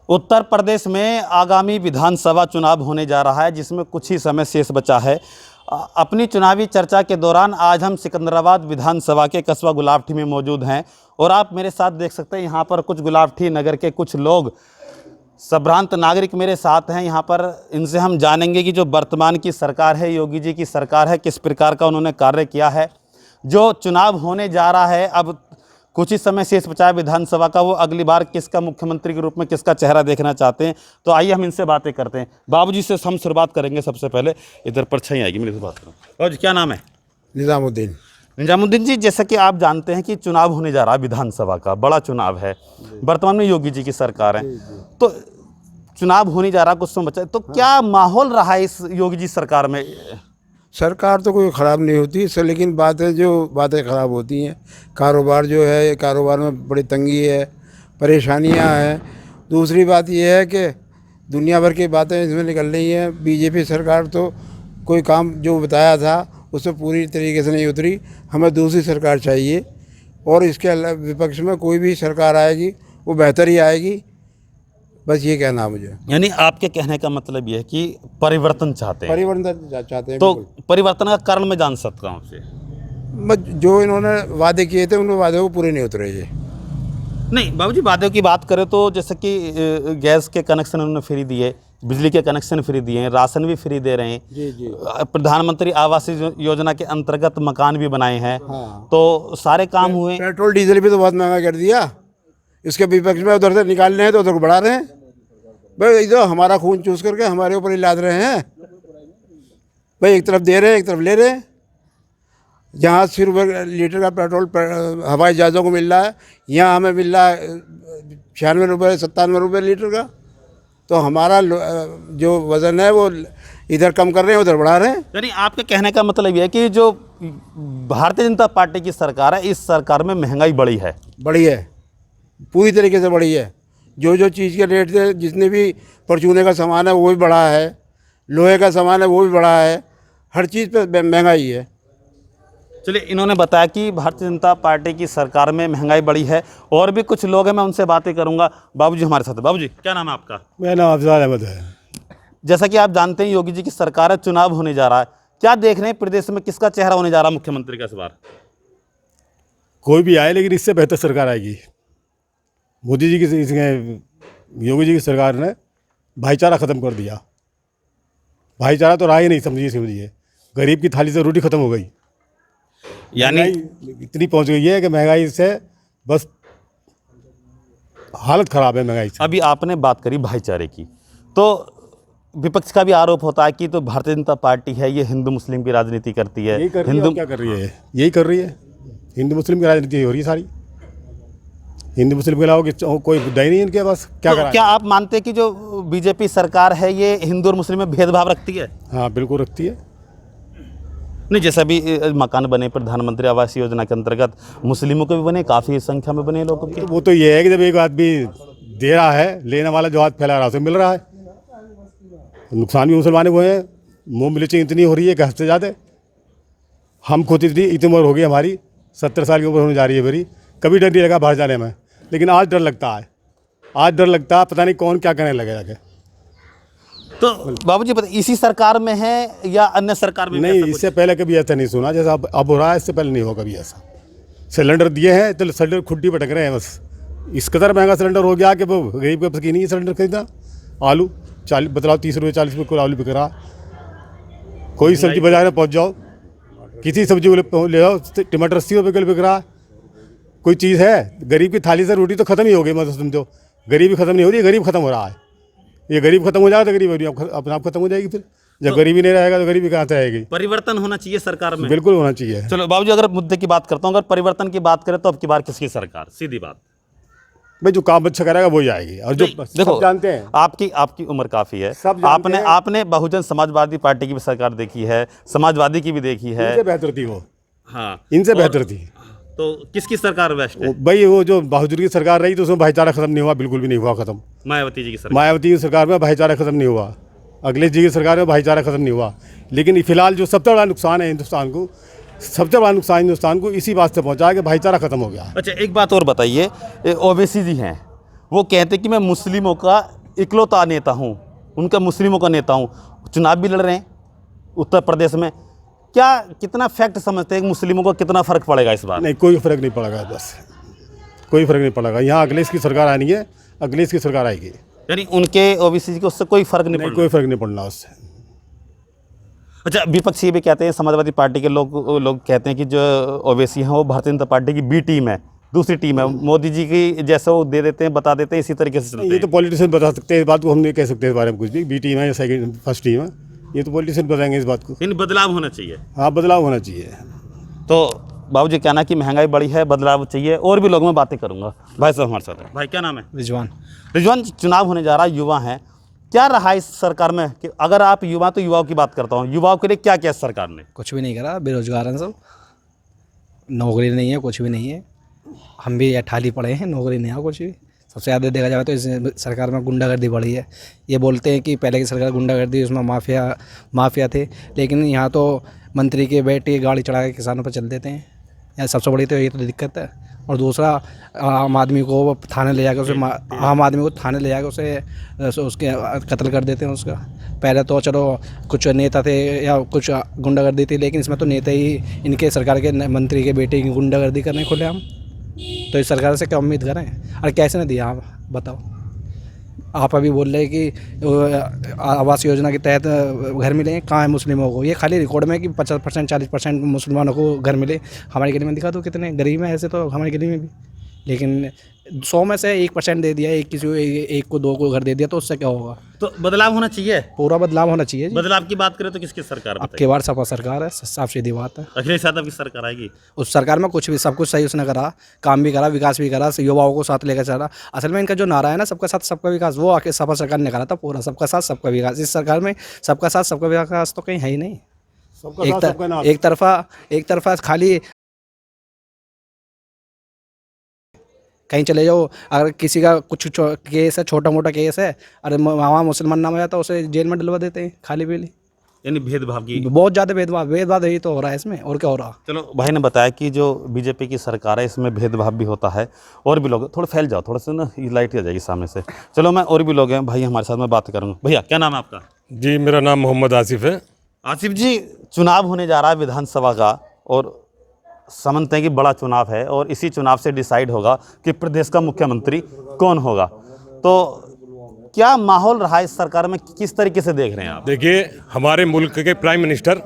उत्तर प्रदेश में आगामी विधानसभा चुनाव होने जा रहा है, जिसमें कुछ ही समय शेष बचा है। अपनी चुनावी चर्चा के दौरान आज हम सिकंदराबाद विधानसभा के कस्बा गुलाबटी में मौजूद हैं और आप मेरे साथ देख सकते हैं यहाँ पर कुछ गुलाबटी नगर के कुछ लोग, संभ्रांत नागरिक मेरे साथ हैं। यहाँ पर इनसे हम जानेंगे कि जो वर्तमान की सरकार है, योगी जी की सरकार है, किस प्रकार का उन्होंने कार्य किया है। जो चुनाव होने जा रहा है, अब कुछ ही समय शेष बचा है विधानसभा का, वो अगली बार किसका मुख्यमंत्री के रूप में किसका चेहरा देखना चाहते हैं। तो आइए हम इनसे बातें करते हैं। बाबूजी से हम शुरुआत करेंगे। सबसे पहले इधर परछाई आएगी, मेरे से बात करूँ। बाबूजी क्या नाम है? निजामुद्दीन। निजामुद्दीन जी, जैसा कि आप जानते हैं कि चुनाव होने जा रहा है, विधानसभा का बड़ा चुनाव है, वर्तमान में योगी जी की सरकार है, तो चुनाव होने जा रहा है, कुछ समय बचा है, तो क्या माहौल रहा है इस योगी जी सरकार में? सरकार तो कोई ख़राब नहीं होती सर, लेकिन बातें ख़राब होती हैं। कारोबार जो है, कारोबार में बड़ी तंगी है, परेशानियां हैं। दूसरी बात यह है कि दुनिया भर की बातें इसमें निकल रही हैं। बीजेपी सरकार तो कोई काम जो बताया था उसमें पूरी तरीके से नहीं उतरी। हमें दूसरी सरकार चाहिए और इसके अलावा विपक्ष में कोई भी सरकार आएगी वो बेहतर ही आएगी, बस ये कहना है मुझे। यानी आपके कहने का मतलब ये है कि परिवर्तन चाहते हैं? परिवर्तन चाहते हैं। तो परिवर्तन का कारण मैं जान सकता हूँ आपसे? बस जो इन्होंने वादे किए थे उन वादे को पूरे नहीं उतरे ये। नहीं बाबूजी, वादों की बात करें तो जैसे कि गैस के कनेक्शन उन्होंने फ्री दिए, बिजली के कनेक्शन फ्री दिए हैं, राशन भी फ्री दे रहे हैं। जी जी। प्रधानमंत्री आवास योजना के अंतर्गत मकान भी बनाए हैं। हाँ। तो सारे काम हुए। पेट्रोल डीजल भी तो बहुत महंगा कर दिया। इसके विपक्ष में उधर से निकाल रहे हैं तो उधर को बढ़ा रहे हैं। भाई ये तो हमारा खून चूस करके हमारे ऊपर ही लाद रहे हैं। भाई एक तरफ दे रहे हैं, एक तरफ ले रहे हैं। जहाँ 80 रुपये लीटर का पेट्रोल हवाई जहाज़ों को मिल रहा है, यहाँ हमें मिल रहा है 96 रुपये 97 रुपये लीटर का। तो हमारा जो वज़न है वो इधर कम कर रहे हैं, उधर बढ़ा रहे हैं। यानी आपके कहने का मतलब यह है कि जो भारतीय जनता पार्टी की सरकार है, इस सरकार में महंगाई बढ़ी है? बढ़ी है, पूरी तरीके से बढ़ी है। जो चीज़ के रेट थे, जितने भी परचूने का सामान है वो भी बढ़ा है, लोहे का सामान है वो भी बढ़ा है, हर चीज़ पे महंगाई है। चलिए, इन्होंने बताया कि भारतीय जनता पार्टी की सरकार में महंगाई बढ़ी है। और भी कुछ लोग हैं, मैं उनसे बातें करूंगा। बाबूजी हमारे साथ है। बाबूजी क्या नाम है आपका? मेरा नाम अफजल अहमद है। जैसा कि आप जानते हैं योगी जी की सरकार है, चुनाव होने जा रहा है, क्या देख रहे हैं प्रदेश में किसका चेहरा होने जा रहा है मुख्यमंत्री का इस बार? कोई भी आए, लेकिन इससे बेहतर सरकार आएगी। मोदी जी की, योगी जी की सरकार ने भाईचारा ख़त्म कर दिया। भाईचारा तो रहा ही नहीं, समझिए। गरीब की थाली से रोटी ख़त्म हो गई। यानी इतनी पहुंच गई है कि महंगाई से बस हालत ख़राब है महंगाई से। अभी आपने बात करी भाईचारे की, तो विपक्ष का भी आरोप होता है कि तो भारतीय जनता पार्टी है ये हिंदू मुस्लिम की राजनीति करती है। हिंदू क्या कर रही है? यही कर रही है, हिंदू मुस्लिम की राजनीति हो रही है सारी। हिंदू मुस्लिम के अलावा कोई मुद्दा ही नहीं इनके पास। क्या आप मानते हैं कि जो बीजेपी सरकार है ये हिंदू और मुस्लिम में भेदभाव रखती है? हाँ बिल्कुल रखती है। नहीं, जैसा भी मकान बने प्रधानमंत्री आवास योजना के अंतर्गत, मुस्लिमों के भी बने, काफ़ी संख्या में बने लोगों के। वो तो ये है कि जब एक आदमी दे रहा है, लेने वाला जो हाथ फैला रहा है उसे मिल रहा है। नुकसान भी मुसलमानों को है। मुँह मिर्ची इतनी हो रही है कि हद से ज़्यादा। हम खुद इतनी उम्र हो गई हमारी, 70 साल की उम्र होने जा रही है मेरी। कभी डर नहीं लगा बाहर जाने में, लेकिन आज डर लगता है। आज डर लगता है, पता नहीं कौन क्या करने लगेगा। तो बाबूजी पता इसी सरकार में है या अन्य सरकार में? नहीं, इससे पहले कभी ऐसा नहीं सुना जैसा अब हो रहा है। इससे पहले नहीं होगा कभी ऐसा। सिलेंडर दिए हैं तो सिलेंडर खुड्डी भटक रहे हैं बस। इस कदर महंगा सिलेंडर हो गया कि वो गरीब के पास की नहीं है सिलेंडर खरीदना। आलू 40 बतलाओ 30 रुपये 40 रुपये को आलू बिक रहा। कोई सब्जी बाजार में पहुँच जाओ, किसी सब्जी को ले जाओ, टमाटर 80 रुपये किलो बिक रहा। कोई चीज़ है? गरीब की थाली से रोटी तो ख़त्म ही हो गई। मतलब समझो, गरीबी ख़त्म नहीं हो रही, गरीब ख़त्म हो रहा है। ये गरीब खत्म हो जाएगा तो गरीबी अपने आप खत्म हो जाएगी। फिर जब गरीबी नहीं रहेगा तो गरीबी कहाँ से आएगी? परिवर्तन होना चाहिए सरकार में। बिल्कुल होना चाहिए। चलो बाबूजी, अगर मुद्दे की बात करता हूँ, अगर परिवर्तन की बात करें तो अब की बार किसकी सरकार? सीधी बात भाई, जो काम अच्छा करेगा वही आएगी। और जो देखो, जानते हैं आपकी उम्र काफ़ी है, आपने बहुजन समाजवादी पार्टी की भी सरकार देखी है, समाजवादी की भी देखी है। इनसे बेहतर थी वो। हाँ, इनसे बेहतर थी। तो किसकी सरकार बेस्ट है? भाई वो जो बहादुर की सरकार रही तो उसमें भाईचारा खत्म नहीं हुआ, बिल्कुल भी नहीं हुआ खत्म। मायावती जी की सरकार, मायावती की सरकार में भाईचारा खत्म नहीं हुआ। अखिलेश जी की सरकार में भाईचारा खत्म नहीं हुआ। लेकिन फिलहाल जो सबसे बड़ा नुकसान है हिंदुस्तान को, सबसे बड़ा नुकसान हिंदुस्तान को इसी बात से पहुंचा है कि भाईचारा खत्म हो गया। अच्छा, एक बात और बताइए, ओवैसी जी हैं, वो कहते कि मैं मुस्लिमों का इकलौता नेता हूँ, उनका मुस्लिमों का नेता हूँ, चुनाव भी लड़ रहे हैं उत्तर प्रदेश में, क्या कितना फैक्ट समझते हैं कि मुस्लिमों को कितना फ़र्क पड़ेगा इस बार? नहीं, कोई फ़र्क नहीं पड़ेगा, बस कोई फ़र्क नहीं पड़ेगा। यहाँ अखिलेश की सरकार आनी है, अखिलेश की सरकार आएगी। यानी उनके ओबीसी को उससे कोई फ़र्क नहीं नहीं, पड़ेगा। कोई फ़र्क नहीं पड़ना उससे। अच्छा, विपक्ष ये भी कहते हैं, समाजवादी पार्टी के लोग कहते हैं कि जो ओवैसी हैं वो भारतीय जनता पार्टी की बी टीम है, दूसरी टीम है, मोदी जी की जैसे वो दे देते हैं, बता देते हैं, इसी तरीके से चलते ये तो हैं। पॉलिटिशियन बता सकते हैं, इस बात को हम नहीं कह सकते इस बारे में कुछ भी। बी टीम है या सेकंड फर्स्ट टीम है, ये तो पॉलिटिशियन बताएंगे इस बात को। इन बदलाव होना चाहिए। हाँ, बदलाव होना चाहिए। तो बाबूजी कहना कि महंगाई बढ़ी है, बदलाव चाहिए, और भी लोगों में बातें करूंगा। भाई साहब हमारे साथ हैं। भाई क्या नाम है? रिजवान। रिजवान, चुनाव होने जा रहा है, युवा हैं, क्या रहा इस सरकार में कि अगर आप युवा, तो युवाओं की बात करता हूँ, युवाओं के लिए क्या किया सरकार ने? कुछ भी नहीं करा, बेरोजगार हैं सब, नौकरी नहीं है, कुछ भी नहीं है। हम भी अठाली पड़े हैं, नौकरी नहीं है कुछ भी। सबसे ज़्यादा देखा जाए तो इस सरकार में गुंडागर्दी बढ़ी है। ये बोलते हैं कि पहले की सरकार गुंडागर्दी, उसमें माफिया थे, लेकिन यहाँ तो मंत्री के बेटे गाड़ी चढ़ा के किसानों पर चल देते हैं। यहाँ सबसे बड़ी तो ये तो दिक्कत है। और दूसरा, आम आदमी को थाने ले जाकर उसके कत्ल कर देते हैं उसका। पहले तो चलो कुछ नेता थे या कुछ गुंडागर्दी थी, लेकिन इसमें तो नेता ही इनके सरकार के मंत्री के बेटे की गुंडागर्दी करने खुले हम। तो इस सरकार से क्या उम्मीद करें? और कैसे न दिया आप बताओ? आप अभी बोल रहे हैं कि आवास योजना के तहत घर मिले, कहाँ है मुस्लिमों को? ये खाली रिकॉर्ड में कि 50% 40% मुसलमानों को घर मिले। हमारी गली में दिखा दो कितने गरीब हैं, ऐसे तो हमारी गली में भी। लेकिन 100 में से 1% दे दिया, किसी को एक को 2 को घर दे दिया, तो उससे क्या होगा? तो बदलाव होना चाहिए। पूरा बदलाव होना चाहिए जी। बदलाव की बात करें तो किसकी सरकार अब बताइए? के बार सपा सरकार है, साफ सीधी बात है। अखिलेश यादव की सरकार आएगी। उस सरकार में कुछ भी, सब कुछ सही उसने करा, काम भी करा, विकास भी करा, युवाओं को साथ लेकर चला। असल में इनका जो नारा है ना, सबका साथ सबका विकास, वो आके सपा सरकार ने करा था पूरा, सबका साथ सबका विकास। इस सरकार में सबका साथ सबका विकास तो कहीं है ही नहीं। एक तरफा खाली कहीं चले जाओ, अगर किसी का कुछ केस है, छोटा मोटा केस है, अरे वहाँ मुसलमान नाम आ जाता है, उसे जेल में डलवा देते हैं खाली पीली। यानी भेदभाव की बहुत ज़्यादा भेदभाव यही तो हो रहा है इसमें, और क्या हो रहा? चलो, भाई ने बताया कि जो बीजेपी की सरकार है इसमें भेदभाव भी होता है, और भी लोग, थोड़ा फैल जाओ, थोड़ा सा ना, ये लाइट आ जाएगी सामने से। चलो, मैं और भी लोग हैं भाई हमारे साथ, में बात करूँगा। भैया क्या नाम है आपका? जी, मेरा नाम मोहम्मद आसिफ है। आसिफ जी, चुनाव होने जा रहा है विधानसभा का, और समझते हैं कि बड़ा चुनाव है, और इसी चुनाव से डिसाइड होगा कि प्रदेश का मुख्यमंत्री कौन होगा। तो क्या माहौल रहा इस सरकार में, किस तरीके से देख रहे हैं आप? देखिए, हमारे मुल्क के प्राइम मिनिस्टर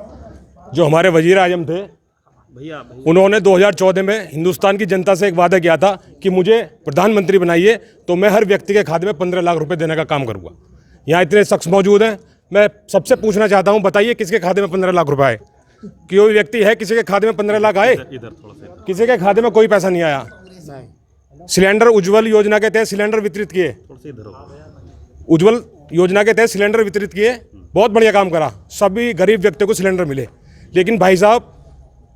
जो हमारे वजीर आजम थे, भैया उन्होंने 2014 में हिंदुस्तान की जनता से एक वादा किया था कि मुझे प्रधानमंत्री बनाइए तो मैं हर व्यक्ति के खाते में 15 लाख रुपए देने का काम करूँगा। यहाँ इतने शख्स मौजूद हैं, मैं सबसे पूछना चाहता हूँ, बताइए किसके खाते में 15 लाख रुपए आए? कोई व्यक्ति है किसी के खाते में 15 लाख आए? इधर थोड़ा सा, किसी के खाते में कोई पैसा नहीं आया। सिलेंडर उज्ज्वल योजना के तहत सिलेंडर वितरित किए, थोड़ा सा इधर होगा। उज्ज्वल योजना के तहत सिलेंडर वितरित किए, बहुत बढ़िया काम करा, सभी गरीब व्यक्तियों को सिलेंडर मिले। लेकिन भाई साहब,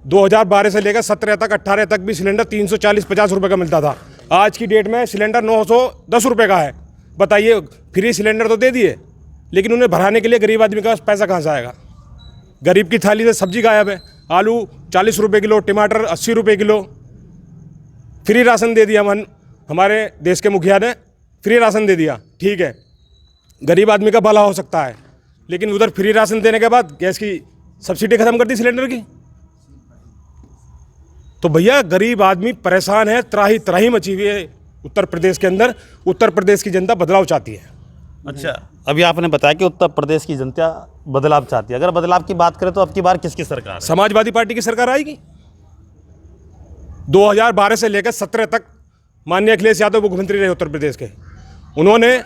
2012 से लेकर 17 तक 18 तक भी सिलेंडर 340-50 रुपये का मिलता था। आज की डेट में सिलेंडर 910 रुपये का है। बताइए, फ्री सिलेंडर तो दे दिए, लेकिन उन्हें भराने के लिए गरीब आदमी का पैसा कहाँ से आएगा? गरीब की थाली से सब्जी गायब है। आलू 40 रुपये किलो, टमाटर 80 रुपये किलो। फ्री राशन दे दिया हमारे देश के मुखिया ने, फ्री राशन दे दिया। ठीक है, गरीब आदमी का भला हो सकता है, लेकिन उधर फ्री राशन देने के बाद गैस की सब्सिडी खत्म कर दी सिलेंडर की। तो भैया, गरीब आदमी परेशान है, त्राही त्राही मची हुई है उत्तर प्रदेश के अंदर। उत्तर प्रदेश की जनता बदलाव चाहती है। अच्छा, अभी आपने बताया कि उत्तर प्रदेश की जनता बदलाव चाहती है। अगर बदलाव की बात करें तो अब की बार किसकी सरकार है? समाजवादी पार्टी की सरकार आएगी। 2012 से लेकर 17 तक माननीय अखिलेश यादव मुख्यमंत्री रहे उत्तर प्रदेश के। उन्होंने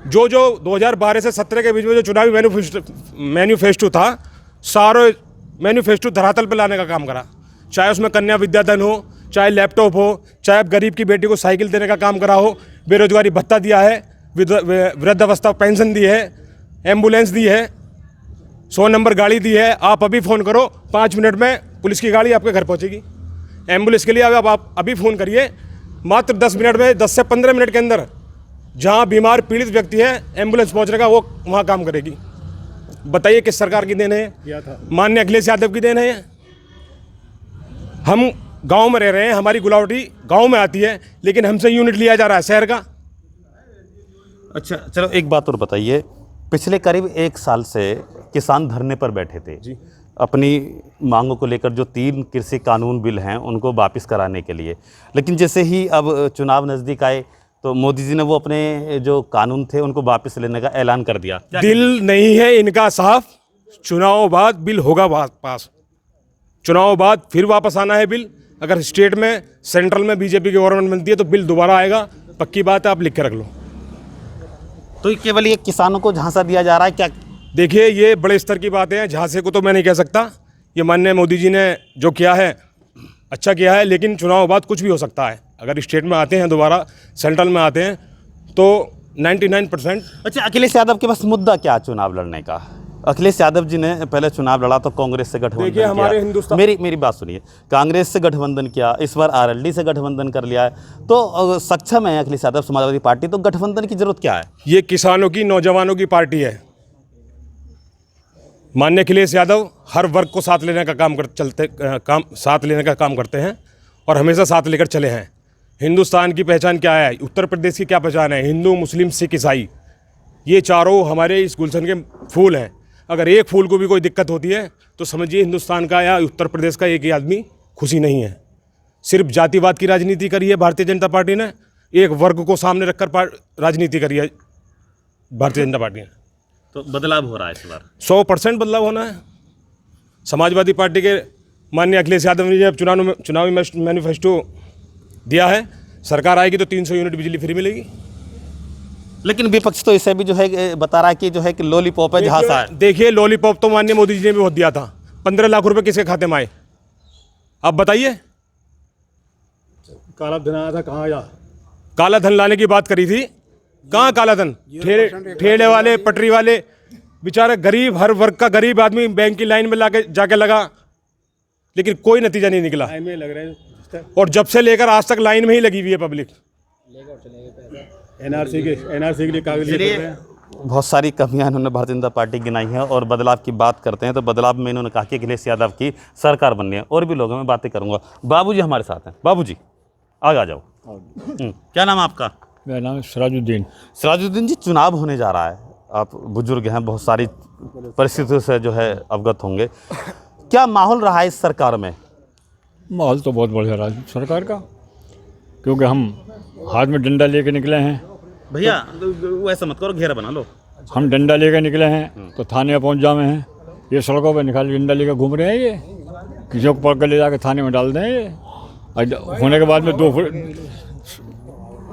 जो 2012 से 17 के बीच में जो चुनावी मैन्यूफेस्टो था, सारे मैन्यूफेस्टो धरातल पर लाने का काम करा। चाहे उसमें कन्या विद्याधन हो, चाहे लैपटॉप हो, चाहे गरीब की बेटी को साइकिल देने का काम करा हो, बेरोजगारी भत्ता दिया है, वृद्धावस्था पेंशन दी है, एम्बुलेंस दी है, 100 नंबर गाड़ी दी है। आप अभी फ़ोन करो, 5 मिनट में पुलिस की गाड़ी आपके घर पहुंचेगी। एम्बुलेंस के लिए आप अभी फ़ोन करिए, मात्र 10 मिनट में, 10 से 15 मिनट के अंदर जहां बीमार पीड़ित व्यक्ति है, एम्बुलेंस पहुंचने का वो वहां काम करेगी। बताइए किस सरकार की देन है? माननीय अखिलेश यादव की देन है। हम गांव में रह रहे हैं, हमारी गुलावटी गांव में आती है, लेकिन हमसे यूनिट लिया जा रहा है शहर का। अच्छा चलो एक बात और बताइए, पिछले करीब एक साल से किसान धरने पर बैठे थे जी। अपनी मांगों को लेकर, जो 3 कृषि कानून बिल हैं उनको वापस कराने के लिए, लेकिन जैसे ही अब चुनाव नज़दीक आए तो मोदी जी ने वो अपने जो कानून थे उनको वापस लेने का ऐलान कर दिया। दिल नहीं है इनका साफ, चुनाव बाद बिल होगा पास, चुनाव बाद फिर वापस आना है बिल। अगर स्टेट में सेंट्रल में बीजेपी की गवर्नमेंट बनती है तो बिल दोबारा आएगा, पक्की बात है, आप लिख के रख लो। तो ये केवल ये किसानों को झांसा दिया जा रहा है क्या? देखिए ये बड़े स्तर की बातें हैं, झांसे को तो मैं नहीं कह सकता, ये माननीय मोदी जी ने जो किया है अच्छा किया है, लेकिन चुनाव बाद कुछ भी हो सकता है। अगर स्टेट में आते हैं दोबारा, सेंट्रल में आते हैं तो 99%। अच्छा अखिलेश यादव के पास मुद्दा क्या चुनाव लड़ने का? अखिलेश यादव जी ने पहले चुनाव लड़ा तो कांग्रेस से गठबंधन देखिए, हमारे हिंदुस्तान- मेरी बात सुनिए, कांग्रेस से गठबंधन किया, इस बार आरएलडी से गठबंधन कर लिया है, तो सक्षम है अखिलेश यादव समाजवादी पार्टी, तो गठबंधन की जरूरत क्या है? ये किसानों की, नौजवानों की पार्टी है। माननीय अखिलेश यादव हर वर्ग को साथ लेने का साथ लेने का काम करते हैं और हमेशा साथ लेकर चले हैं। हिंदुस्तान की पहचान क्या है, उत्तर प्रदेश की क्या पहचान है? हिंदू, मुस्लिम, सिख, ईसाई, ये चारों हमारे इस गुलशन के फूल हैं। अगर एक फूल को भी कोई दिक्कत होती है तो समझिए हिंदुस्तान का या उत्तर प्रदेश का एक ही आदमी खुशी नहीं है। सिर्फ जातिवाद की राजनीति करी है भारतीय जनता पार्टी ने, एक वर्ग को सामने रखकर राजनीति करी है भारतीय जनता पार्टी ने। तो बदलाव हो रहा है इस बार? 100% बदलाव होना है। समाजवादी पार्टी के माननीय अखिलेश यादव ने जब चुनावी मैनिफेस्टो दिया है, सरकार आएगी तो 300 यूनिट बिजली फ्री मिलेगी। लेकिन विपक्ष तो इसे भी जो है बता रहा है कि जो है कि लॉलीपॉप है, झांसा है। देखिए लॉलीपॉप तो माननीय मोदी जी ने भी बहुत दिया था। 15 लाख रुपए किसके खाते में आए आप बताइए? काला धन आया था, कहाँ आया? काला धन लाने की बात करी थी, कहाँ काला धन? ठेले वाले, पटरी वाले, बेचारे गरीब, हर वर्ग का गरीब आदमी बैंक की लाइन में जाके लगा, लेकिन कोई नतीजा नहीं निकला। में लग रहे हैं और जब से लेकर आज तक लाइन में ही लगी हुई है पब्लिक। एनआरसी के लिए कागज लेकर रहे हैं। बहुत सारी कमियां इन्होंने भारतीय जनता पार्टी गिनाई हैं और बदलाव की बात करते हैं तो बदलाव में इन्होंने कहा कि अखिलेश यादव की सरकार बननी है। और भी लोगों में बातें करूंगा। बाबूजी हमारे साथ हैं। बाबूजी आगे आ जाओ। क्या नाम है आपका? मेरा नाम है सिराजुद्दीन। सिराजुद्दीन जी, चुनाव होने जा रहा है, आप बुजुर्ग हैं, बहुत सारी परिस्थितियों से जो है अवगत होंगे, क्या माहौल रहा है इस सरकार में? माहौल तो बहुत बढ़िया रहा सरकार का, क्योंकि हम हाथ में डंडा लेके निकले हैं। भैया वैसा मत करो, घेरा बना लो। हम डंडा लेके निकले हैं तो थाने में पहुंच जावे हैं। ये सड़कों पे निकाल डंडा लेकर घूम रहे हैं, ये किसी को पकड़ कर ले जाकर थाने में डाल दें। ये होने के बाद में 2 फुट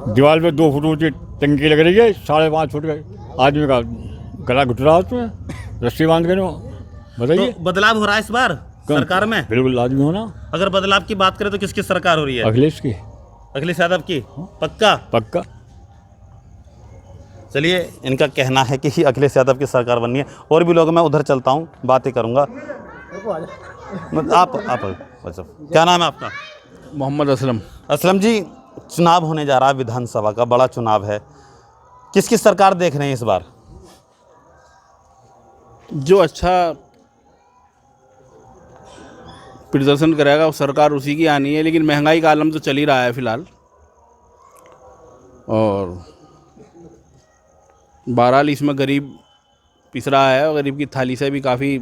दीवार पे 2 फुट ऊँची टंकी लग रही है, 5.5 फुट का आदमी का गला घुट रहा उसमें रस्सी बांध के। बताइए, तो बदलाव हो रहा है इस बार सरकार में? बिल्कुल लाजमी होना। अगर बदलाव की बात करें तो किसकी सरकार हो रही है? अखिलेश की। अखिलेश यादव की? पक्का? पक्का। चलिए, इनका कहना है कि अखिलेश यादव की सरकार बननी है। और भी लोग, मैं उधर चलता हूँ, बातें करूँगा। आप अच्छा, क्या नाम है आपका? मोहम्मद असलम। असलम जी, चुनाव होने जा रहा है, विधानसभा का बड़ा चुनाव है, किसकी सरकार देख रहे हैं इस बार? जो अच्छा प्रदर्शन करेगा वो सरकार उसी की आनी है, लेकिन महंगाई का आलम तो चल ही रहा है फिलहाल, और बहरहाल इसमें गरीब पिस रहा है और गरीब की थाली से भी काफ़ी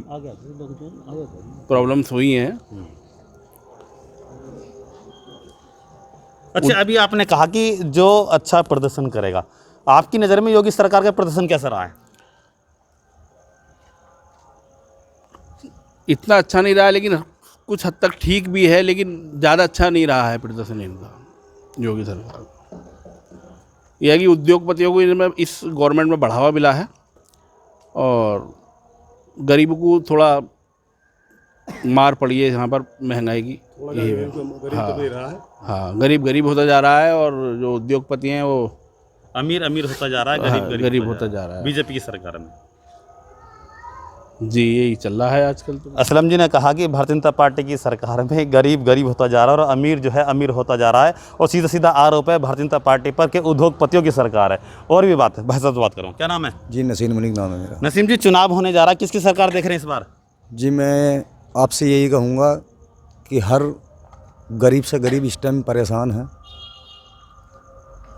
प्रॉब्लम्स हुई हैं। अच्छा, अभी आपने कहा कि जो अच्छा प्रदर्शन करेगा, आपकी नज़र में योगी सरकार का प्रदर्शन कैसा रहा है? इतना अच्छा नहीं रहा है, लेकिन कुछ हद तक ठीक भी है, लेकिन ज़्यादा अच्छा नहीं रहा है प्रदर्शन इनका, योगी सरकार। यह है कि उद्योगपतियों को इनमें इस गवर्नमेंट में बढ़ावा मिला है और गरीब को थोड़ा मार पड़ी है यहाँ पर महंगाई की। हाँ, गरीब होता जा रहा है और जो उद्योगपति हैं वो अमीर होता जा रहा है, गरीब होता जा रहा है बीजेपी की सरकार में। जी, यही चल रहा है आजकल तो। असलम जी ने कहा कि भारतीय जनता पार्टी की सरकार में गरीब होता जा रहा है और अमीर जो है अमीर होता जा रहा है, और सीधा आरोप है भारतीय जनता पार्टी पर कि उद्योगपतियों की सरकार है। और भी बात है, भाई साहब बात करूँ। क्या नाम है? जी नसीम मलिक नाम है मेरा। नसीम जी, चुनाव होने जा रहा है, किसकी सरकार देख रहे हैं इस बार? जी मैं आपसे यही कहूँगा कि हर गरीब से गरीब इस टाइम परेशान है,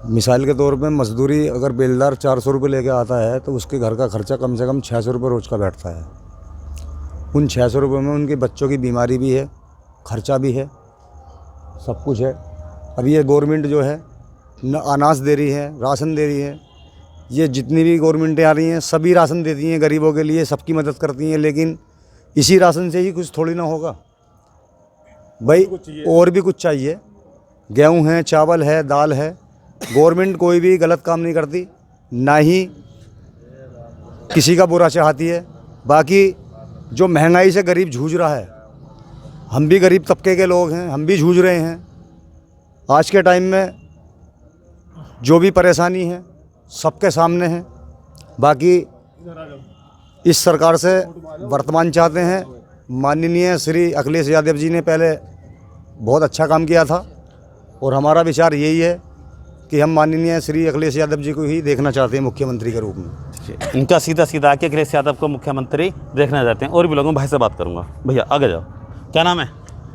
मिसाल के तौर पे मजदूरी अगर बेलदार 400 रुपये लेके आता है तो उसके घर का खर्चा कम से कम 600 रुपये रोज़ का बैठता है। उन 600 रुपये में उनके बच्चों की बीमारी भी है, खर्चा भी है, सब कुछ है। अब ये गवर्नमेंट जो है न अनाज दे रही है, राशन दे रही है, ये जितनी भी गवर्नमेंटें आ रही हैं सभी राशन देती हैं गरीबों के लिए, सबकी मदद करती हैं, लेकिन इसी राशन से ही कुछ थोड़ी ना होगा भाई, और भी कुछ चाहिए। गेहूँ है, चावल है, दाल है। गवर्नमेंट कोई भी गलत काम नहीं करती, ना ही किसी का बुरा चाहती है। बाकी जो महंगाई से गरीब जूझ रहा है, हम भी गरीब तबके के लोग हैं, हम भी जूझ रहे हैं। आज के टाइम में जो भी परेशानी है सबके सामने है। बाकी इस सरकार से वर्तमान चाहते हैं, माननीय श्री अखिलेश यादव जी ने पहले बहुत अच्छा काम किया था और हमारा विचार यही है कि हम माननीय श्री अखिलेश यादव जी को ही देखना चाहते हैं मुख्यमंत्री के रूप में। इनका सीधा सीधा आके अखिलेश यादव को मुख्यमंत्री देखना चाहते हैं। और भी लोगों भाई से बात करूंगा। भैया आगे जाओ, क्या नाम है?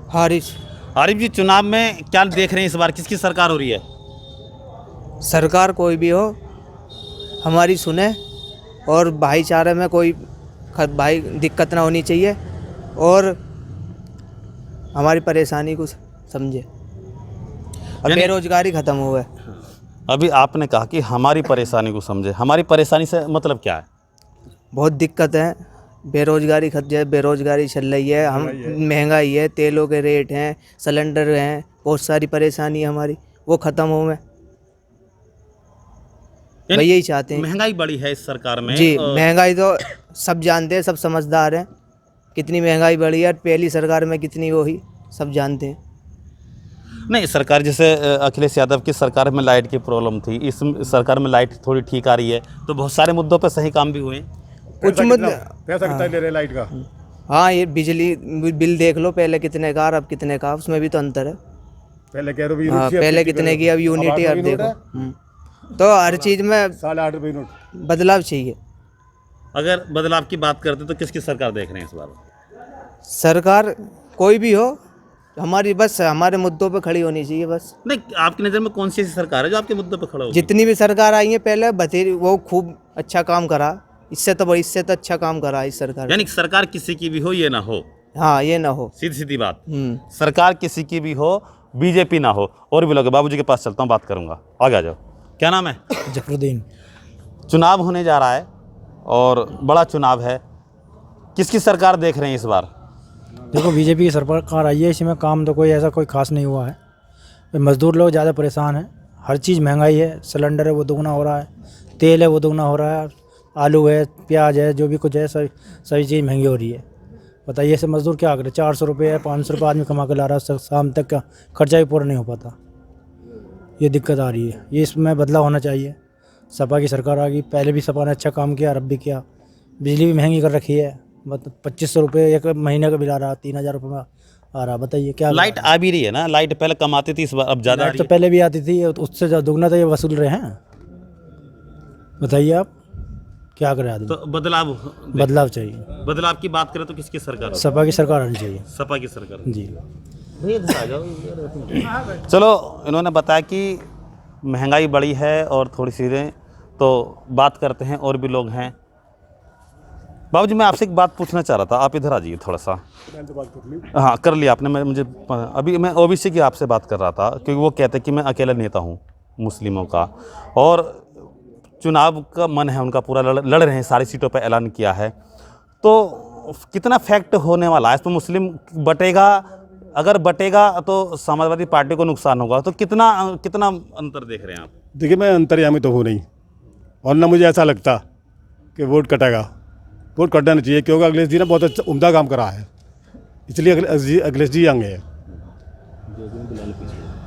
हारिस। आरिफ जी, चुनाव में क्या देख रहे हैं इस बार, किसकी सरकार हो रही है? सरकार कोई भी हो हमारी सुने और भाईचारे में कोई भाई दिक्कत ना होनी चाहिए और हमारी परेशानी को समझे। अब बेरोजगारी ख़त्म हुआ है। अभी आपने कहा कि हमारी परेशानी को समझे, हमारी परेशानी से मतलब क्या है? बहुत दिक्कत है, बेरोजगारी बेरोजगारी चल रही है, हम महंगाई है, तेलों के रेट हैं, सिलेंडर हैं, बहुत सारी परेशानी है हमारी, वो ख़त्म हो में भाई यही चाहते हैं। महंगाई बड़ी है इस सरकार में जी, महंगाई तो सब जानते हैं, सब समझदार हैं कितनी महंगाई बढ़ी है। पहली सरकार में कितनी वो ही सब जानते हैं। नहीं, सरकार जैसे अखिलेश यादव की सरकार में लाइट की प्रॉब्लम थी, इस सरकार में लाइट थोड़ी ठीक आ रही है, तो बहुत सारे मुद्दों पर सही काम भी हुए। कुछ पैसा कितना ले रहे लाइट का? हाँ, ये बिजली बिल देख लो, पहले कितने का अब कितने का, उसमें भी तो अंतर है। पहले कह रहे हाँ, पहले कितने की, अब यूनिटी अब देखो। तो हर चीज़ में 8.5 रुपये यूनिट बदलाव चाहिए। अगर बदलाव की बात करते तो किसकी सरकार देख रहे हैं इस बार? सरकार कोई भी हो, हमारी बस हमारे मुद्दों पे खड़ी होनी चाहिए बस। नहीं, आपकी नज़र में कौन सी ऐसी सरकार है जो आपके मुद्दों पर खड़ा हो? जितनी भी सरकार आई है पहले बतेरी वो खूब अच्छा काम करा, इससे तो अच्छा काम करा इस सरकार। यानी सरकार किसी की भी हो, ये ना हो। हाँ, ये ना हो, सीधी सीधी बात। सरकार किसी की भी हो, बीजेपी ना हो। और भी लोग, बाबूजी के पास चलता हूँ, बात करूँगा। आगे आ जाओ, क्या नाम है? जफरुद्दीन। चुनाव होने जा रहा है और बड़ा चुनाव है, किसकी सरकार देख रहे हैं इस बार? देखो, बीजेपी की सरकार आई है, इसमें काम तो कोई ऐसा कोई खास नहीं हुआ है। मज़दूर लोग ज़्यादा परेशान हैं, हर चीज़ महंगाई है, सिलेंडर है वो दोगुना हो रहा है, तेल है वो दोगुना हो रहा है, आलू है, प्याज है, जो भी कुछ है सभी चीज़ महंगी हो रही है। बताइए ऐसे मज़दूर क्या करे? 400 रुपये है, 500 रुपये आदमी कमा के ला रहा है, शाम तक का खर्चा भी पूरा नहीं हो पाता। ये दिक्कत आ रही है, ये इसमें बदलाव होना चाहिए। सपा की सरकार आ गई, पहले भी सपा ने अच्छा काम किया, अब भी किया। बिजली भी महंगी कर रखी है, मतलब 2500 रुपये एक महीने का बिल आ रहा, 3000 रुपये में आ रहा। बताइए क्या? लाइट आ भी रही है ना, लाइट पहले कम आती थी, इस बार अब ज़्यादा। तो पहले भी आती थी, उससे दुगना तो ये वसूल रहे हैं। बताइए आप क्या करें आदमी? तो बदलाव चाहिए। बदलाव की बात करें तो किसकी सरकार? सपा की सरकार आनी चाहिए। सपा की सरकार जी। चलो, इन्होंने बताया कि महंगाई बढ़ी है और थोड़ी सी तो बात करते हैं, और भी लोग हैं। बाबूजी, मैं आपसे एक बात पूछना चाह रहा था, आप इधर आ जाइए थोड़ा सा। हाँ, कर लिया आपने। मुझे अभी मैं ओबीसी की आपसे बात कर रहा था, क्योंकि वो कहते हैं कि मैं अकेला नेता हूँ मुस्लिमों का, और चुनाव का मन है उनका, पूरा लड़ रहे हैं, सारी सीटों पर ऐलान किया है। तो कितना फैक्ट होने वाला है इस पर? मुस्लिम बटेगा, अगर बटेगा तो समाजवादी पार्टी को नुकसान होगा, तो कितना अंतर देख रहे हैं आप? देखिए, मैं अंतर्यामी तो हूँ नहीं, और ना मुझे ऐसा लगता कि वोट कटेगा। वोट कटना नहीं चाहिए, क्योंकि अखिलेश जी ने बहुत अच्छा उम्दा काम करा है, इसलिए अखिलेश जी आएंगे।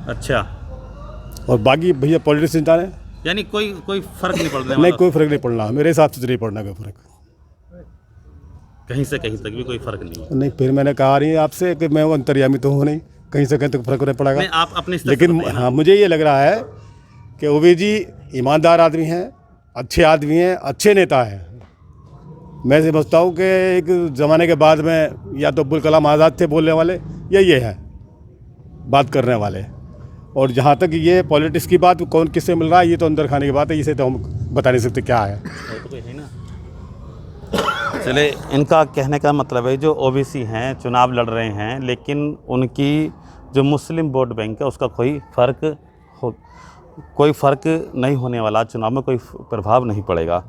अच्छा, और बाकी भैया पॉलिटिशियन जाने, यानी कोई फर्क नहीं पड़ रहा? नहीं, कोई फर्क नहीं पड़ना, मेरे हिसाब से तो नहीं पड़ना कोई फर्क, कहीं से कहीं तक भी कोई फर्क नहीं। फिर मैंने कहा नहीं आपसे कि मैं वो अंतर्यामी तो हूँ नहीं, कहीं से कहीं तक फर्क नहीं पड़ेगा। आप अपने लेकिन हाँ, मुझे ये लग रहा है कि ओबीसी जी ईमानदार आदमी हैं, अच्छे आदमी हैं, अच्छे नेता हैं। मैं समझता हूँ कि एक ज़माने के बाद में या तो अब्दुल कलाम आज़ाद थे बोलने वाले, या ये है बात करने वाले, और जहाँ तक ये पॉलिटिक्स की बात, कौन किससे मिल रहा है, ये तो अंदर खाने की बात है, इसे तो हम बता नहीं सकते क्या है। चले, इनका कहने का मतलब है जो ओबीसी हैं चुनाव लड़ रहे हैं, लेकिन उनकी जो मुस्लिम वोट बैंक है उसका कोई फ़र्क नहीं होने वाला, चुनाव में कोई प्रभाव नहीं पड़ेगा।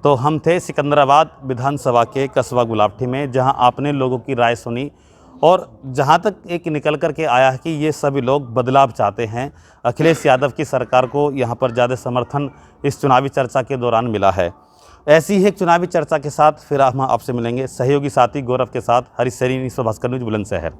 तो हम थे सिकंदराबाद विधानसभा के कस्बा गुलाबटी में, जहां आपने लोगों की राय सुनी और जहां तक एक निकल कर के आया है कि ये सभी लोग बदलाव चाहते हैं। अखिलेश यादव की सरकार को यहां पर ज़्यादा समर्थन इस चुनावी चर्चा के दौरान मिला है। ऐसी ही एक चुनावी चर्चा के साथ फिर हम आपसे मिलेंगे। सहयोगी साथी गौरव के साथ हरीश सैनी, भास्कर न्यूज़, बुलंदशहर।